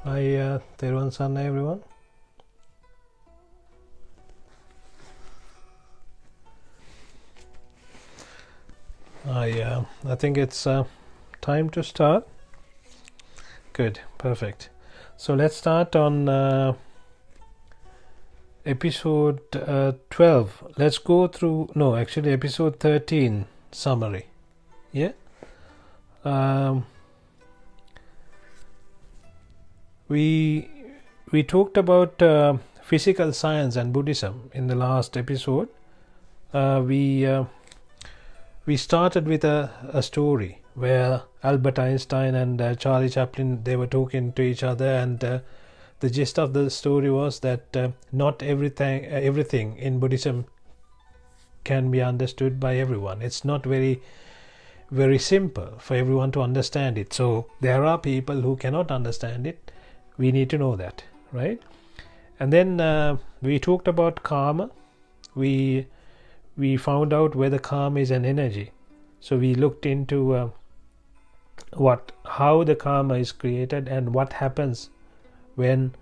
Hi, Teruvan Sanna, everyone. I think it's time to start. Good, perfect. So let's start on episode 12. Let's go through, no, actually, episode 13 summary. Yeah. We talked about physical science and Buddhism in the last episode. We started with a story where Albert Einstein and Charlie Chaplin, they were talking to each other, and the gist of the story was that not everything in Buddhism can be understood by everyone. It's not very simple for everyone to understand it. So there are people who cannot understand it. We need to know that, right? And then we talked about karma. We found out whether karma is an energy. So we looked into how the karma is created and what happens when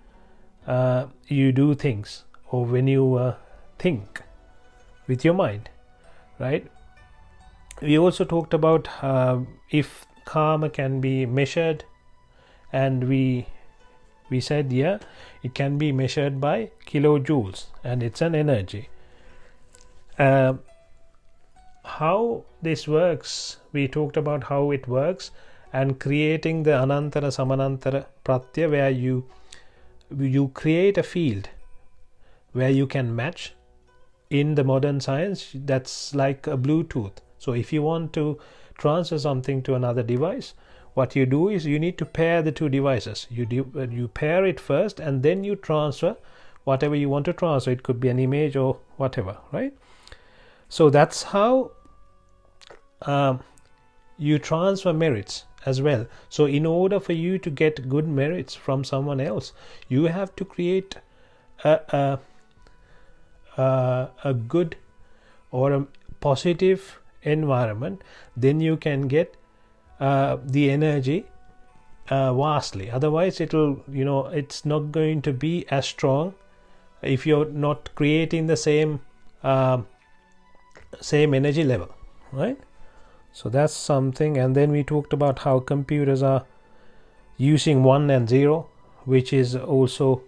you do things or when you think with your mind, right? We also talked about if karma can be measured, and we said, yeah, it can be measured by kilojoules, and it's an energy. How this works, we talked about how it works, and creating the anantara samanantara pratya, where you create a field where you can match. In the modern science, that's like a Bluetooth. So if you want to transfer something to another device, what you do is you need to pair the two devices. You pair it first, and then you transfer whatever you want to transfer. It could be an image or whatever, right? So that's how you transfer merits as well. So in order for you to get good merits from someone else, you have to create a good or a positive environment. Then you can get the energy vastly. Otherwise it's not going to be as strong if you're not creating the same energy level, right? So that's something. And then we talked about how computers are using 1 and 0, which is also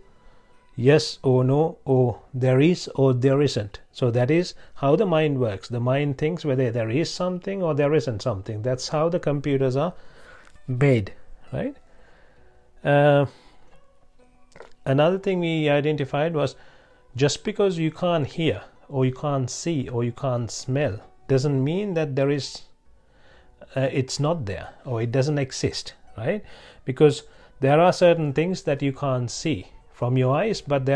yes or no, or there is or there isn't. So that is how the mind works. The mind thinks whether there is something or there isn't something. That's how the computers are made, right? Another thing we identified was, just because you can't hear or you can't see or you can't smell doesn't mean that there is it's not there or it doesn't exist, right? Because there are certain things that you can't see from your eyes, but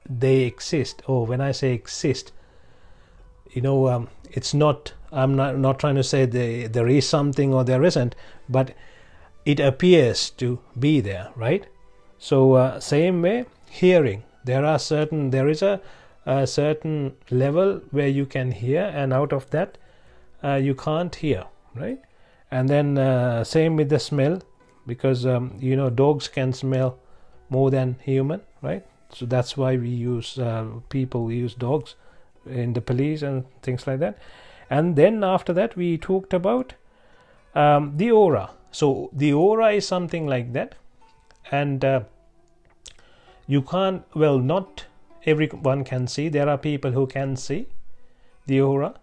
they exist. Or when I say exist, it's not, I'm not trying to say there is something or there isn't, but it appears to be there, right? So same way, hearing, there is a certain level where you can hear, and out of that you can't hear, right? And then same with the smell, because dogs can smell more than human, right? So that's why people use dogs in the police and things like that. And then after that we talked about the aura. So the aura is something like that, and you can't, not everyone can see. There are people who can see the aura,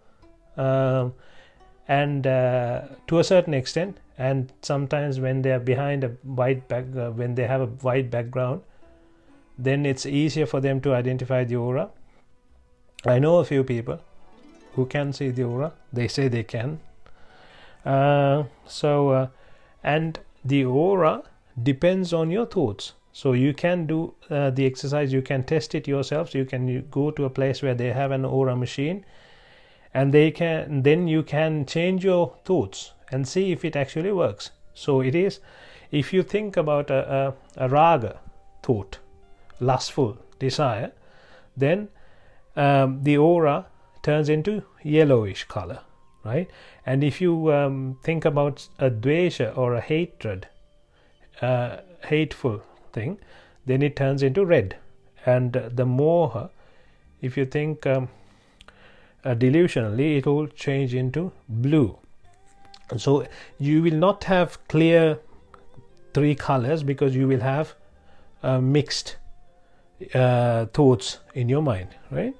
and to a certain extent, and sometimes when they are behind a white when they have a white background, then it's easier for them to identify the aura. I know a few people who can see the aura. They say they can. And the aura depends on your thoughts. So you can do the exercise, you can test it yourself. So you can go to a place where they have an aura machine, and then you can change your thoughts and see if it actually works. So it is, if you think about a raga thought, lustful desire, then the aura turns into yellowish color, right? And if you think about a dvesha or a hatred hateful thing, then it turns into red. And the moha, if you think delusionally, it will change into blue. So you will not have clear three colors, because you will have mixed thoughts in your mind, right?